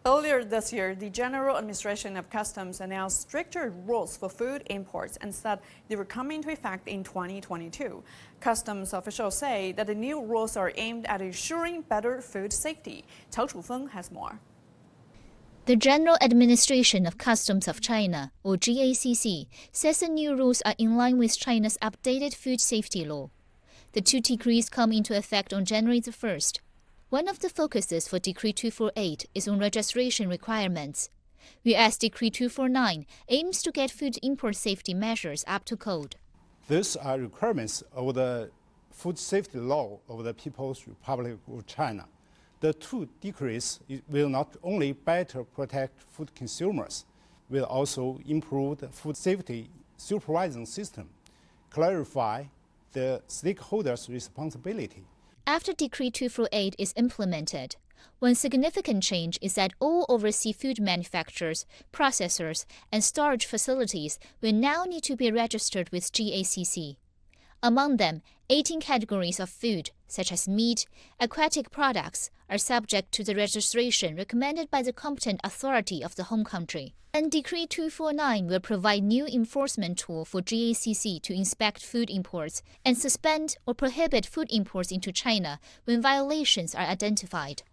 Earlier this year, the General Administration of Customs announced stricter rules for food imports and said they were coming into effect in 2022. Customs officials say that the new rules are aimed at ensuring better food safety. Cao Chufeng has more. The General Administration of Customs of China, or GACC, says the new rules are in line with China's updated food safety law. The two decrees come into effect on January the 1st. One of the focuses for Decree 248 is on registration requirements, whereas Decree 249 aims to get food import safety measures up to code. These are requirements of the food safety law of the People's Republic of China. The two decrees will not only better protect food consumers, will also improve the food safety supervision system, clarify the stakeholders' responsibility. After Decree 248 is implemented, one significant change is that all overseas food manufacturers, processors, and storage facilities will now need to be registered with GACC. Among them, 18 categories of food, such as meat, aquatic products, are subject to the registration recommended by the competent authority of the home country. And Decree 249 will provide new enforcement tool for GACC to inspect food imports and suspend or prohibit food imports into China when violations are identified.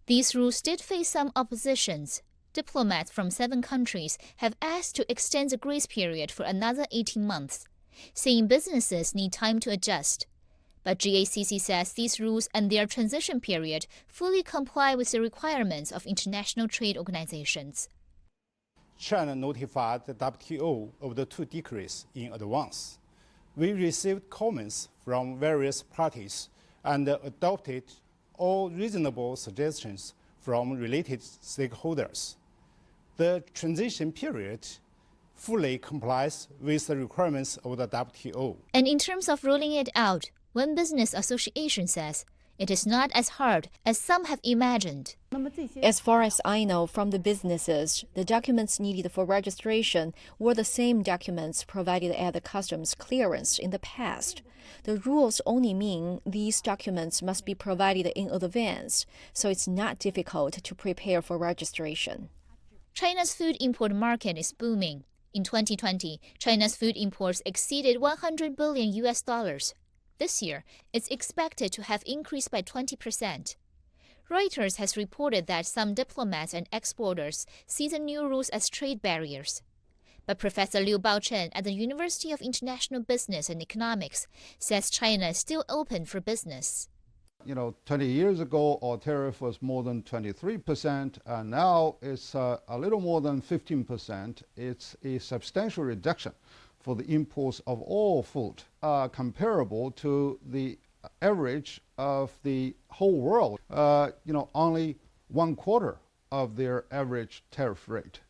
These rules did face some oppositions. Diplomats from 7 countries have asked to extend the grace period for another 18 months, saying businesses need time to adjust. But GACC says these rules and their transition period fully comply with the requirements of international trade organizations. China notified the WTO of the two decrees in advance. We received comments from various parties and adopted all reasonable suggestions from related stakeholders. The transition period fully complies with the requirements of the WTO. And in terms of rolling it out, one business association says it is not as hard as some have imagined. As far as I know from the businesses, the documents needed for registration were the same documents provided at the customs clearance in the past. The rules only mean these documents must be provided in advance, so it's not difficult to prepare for registration. China's food import market is booming. In 2020, China's food imports exceeded $100 billion. This year, it's expected to have increased by 20%. Reuters has reported that some diplomats and exporters see the new rules as trade barriers. But Professor Liu Baochen at the University of International Business and Economics says China is still open for business. 20 years ago, our tariff was more than 23%, and now it's a little more than 15%. It's a substantial reduction for the imports of all food, comparable to the average of the whole world, only 1/4 of their average tariff rate.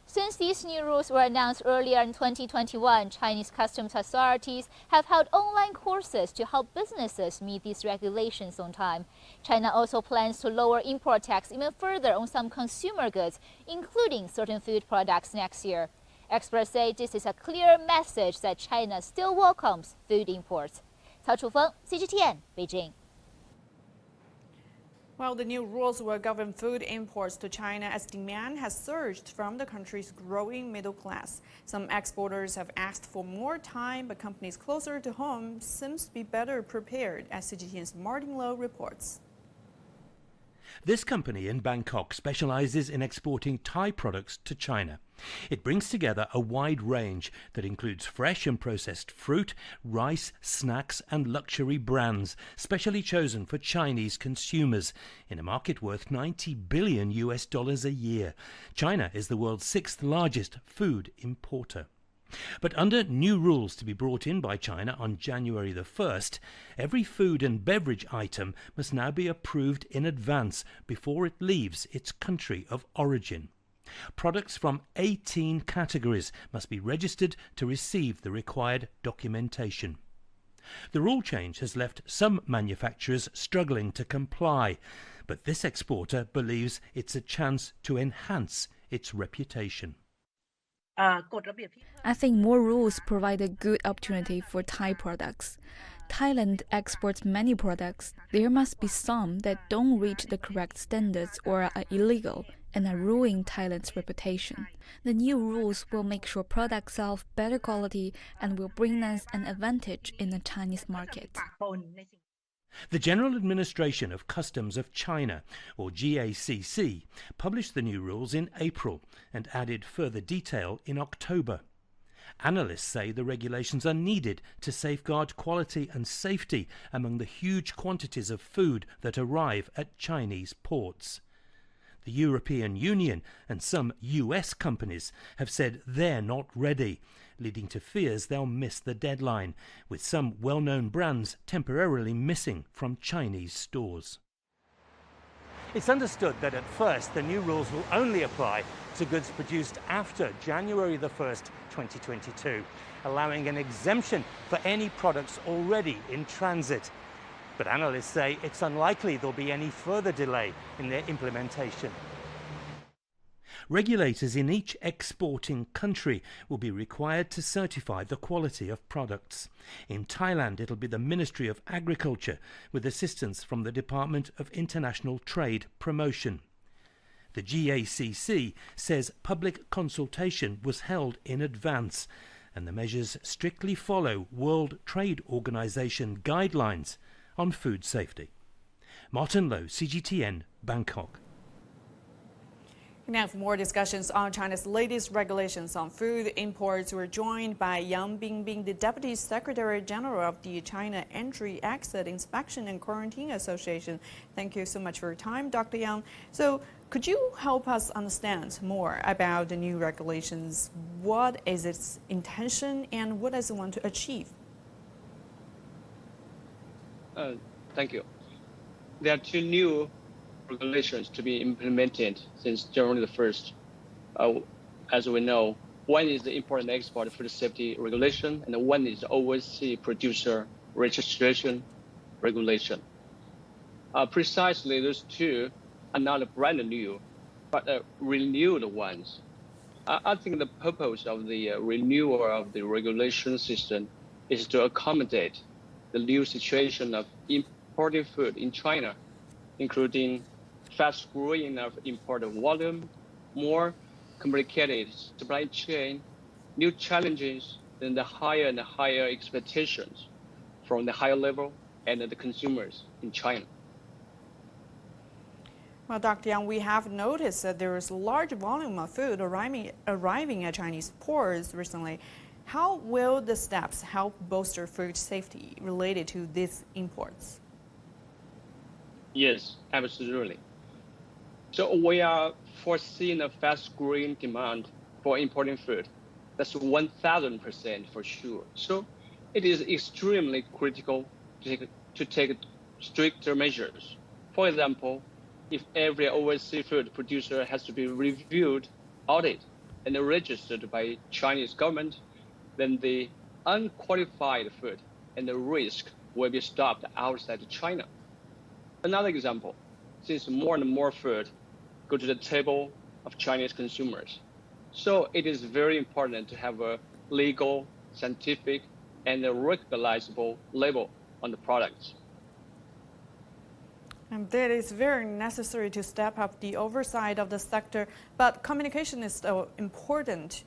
Since these new rules were announced earlier in 2021, Chinese customs authorities have held online courses to help businesses meet these regulations on time. China also plans to lower import tax even further on some consumer goods, including certain food products next year. Experts say this is a clear message that China still welcomes food imports. Cao Chufeng, CGTN, Beijing. Well, the new rules will govern food imports to China as demand has surged from the country's growing middle class. Some exporters have asked for more time, but companies closer to home seems to be better prepared, as CGTN's Martin Lowe reports. This company in Bangkok specializes in exporting Thai products to China. It brings together a wide range that includes fresh and processed fruit, rice, snacks and luxury brands, specially chosen for Chinese consumers in a market worth $90 billion a year. China is the world's 6th largest food importer. But under new rules to be brought in by China on January the 1st, every food and beverage item must now be approved in advance before it leaves its country of origin. Products from 18 categories must be registered to receive the required documentation. The rule change has left some manufacturers struggling to comply, but this exporter believes it's a chance to enhance its reputation. I think more rules provide a good opportunity for Thai products. Thailand exports many products. There must be some that don't reach the correct standards or are illegal, and are ruining Thailand's reputation. The new rules will make sure products are of better quality and will bring us an advantage in the Chinese market. The General Administration of Customs of China, or GACC, published the new rules in April and added further detail in October. Analysts say the regulations are needed to safeguard quality and safety among the huge quantities of food that arrive at Chinese ports. The European Union and some US companies have said they're not ready, leading to fears they'll miss the deadline, with some well-known brands temporarily missing from Chinese stores. It's understood that at first the new rules will only apply to goods produced after January the 1st, 2022, allowing an exemption for any products already in transit. But analysts say it's unlikely there'll be any further delay in their implementation. Regulators in each exporting country will be required to certify the quality of products. In Thailand, it'll be the Ministry of Agriculture with assistance from the Department of International Trade Promotion. The GACC says public consultation was held in advance, and the measures strictly follow World Trade Organization guidelines on food safety. Martin Low, CGTN, Bangkok. Now, for more discussions on China's latest regulations on food imports, we're joined by Yang Binbin, the Deputy Secretary General of the China Entry, Exit, Inspection and Quarantine Association. Thank you so much for your time, Dr. Yang. So, could you help us understand more about the new regulations? What is its intention and what does it want to achieve? Thank you. There are two new regulations to be implemented since January the 1st. As we know, one is the import and export food safety regulation, and one is the overseas producer registration regulation. Precisely, those two are not brand new, but renewed ones. I think the purpose of the renewal of the regulation system is to accommodate the new situation of importing food in China, including fast growing of import volume, more complicated supply chain, new challenges, and the higher and higher expectations from the higher level and the consumers in China. Well, Dr. Yang, we have noticed that there is a large volume of food arriving at Chinese ports recently. How will the steps help bolster food safety related to these imports? Yes, absolutely. So we are foreseeing a fast-growing demand for importing food. That's 1,000% for sure. So it is extremely critical to take stricter measures. For example, if every overseas food producer has to be reviewed, audited, and registered by Chinese government, then the unqualified food and the risk will be stopped outside China. Another example, since more and more food go to the table of Chinese consumers, so it is very important to have a legal, scientific, and a recognizable label on the products. And that is very necessary to step up the oversight of the sector, but communication is still important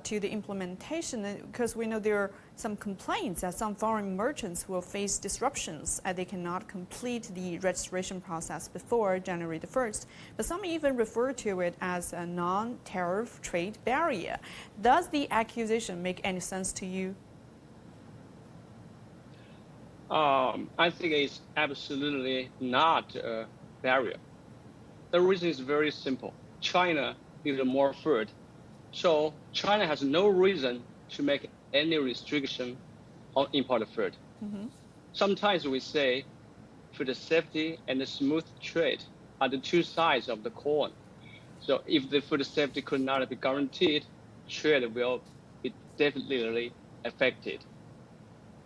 to the implementation, because we know there are some complaints that some foreign merchants will face disruptions as they cannot complete the registration process before January the 1st. But some even refer to it as a non-tariff trade barrier. Does the accusation make any sense to you? I think it's absolutely not a barrier. The reason is very simple. China needs more food, so China has no reason to make any restriction on imported food. Mm-hmm. Sometimes we say food safety and the smooth trade are the two sides of the coin. So if the food safety could not be guaranteed, trade will be definitely affected.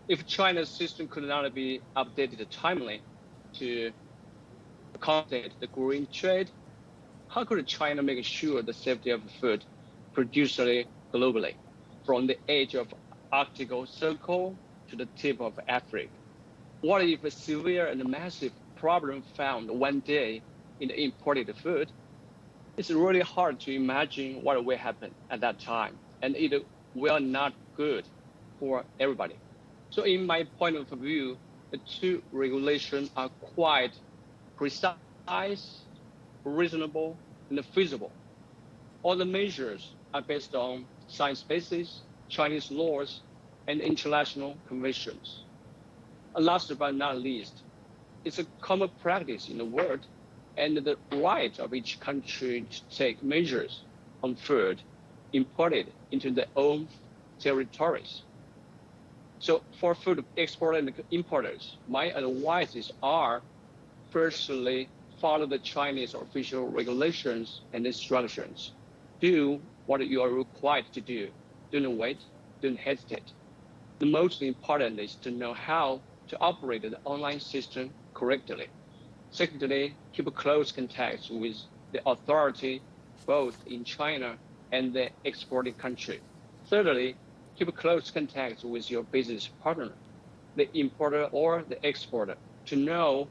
If China's system could not be updated timely to accommodate the growing trade, how could China make sure the safety of food produced globally, from the edge of Arctic Circle to the tip of Africa? What if a severe and massive problem found one day in the imported food? It's really hard to imagine what will happen at that time, and it will not good for everybody. So in my point of view, the two regulations are quite precise, reasonable, and feasible. All the measures are based on science basis, Chinese laws, and international conventions. And last but not least, it's a common practice in the world and the right of each country to take measures on food imported into their own territories. So for food exporters and importers, my advices are, firstly, follow the Chinese official regulations and instructions. Do what you are required to do. Don't wait, don't hesitate. The most important is to know how to operate the online system correctly. Secondly, keep close contact with the authority both in China and the exporting country. Thirdly, keep close contact with your business partner, the importer or the exporter, to know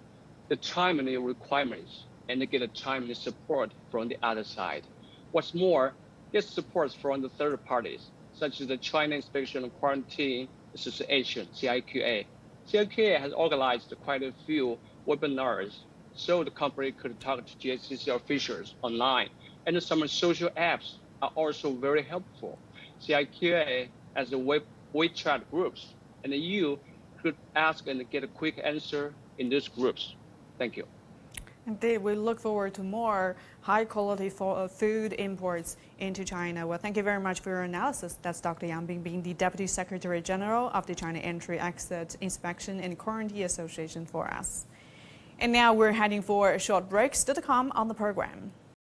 the timely requirements and get a timely support from the other side. What's more, get support from the third parties, such as the China Inspection and Quarantine Association, CIQA. CIQA has organized quite a few webinars so the company could talk to GACC officials online. And some social apps are also very helpful. CIQA has the WeChat groups, and you could ask and get a quick answer in those groups. Thank you. Indeed, we look forward to more high-quality food imports into China. Well, thank you very much for your analysis. That's Dr. Yang Binbin, the Deputy Secretary General of the China Entry, Exit, Inspection and Quarantine Association for us. And now we're heading for a short break. Still to come on the program.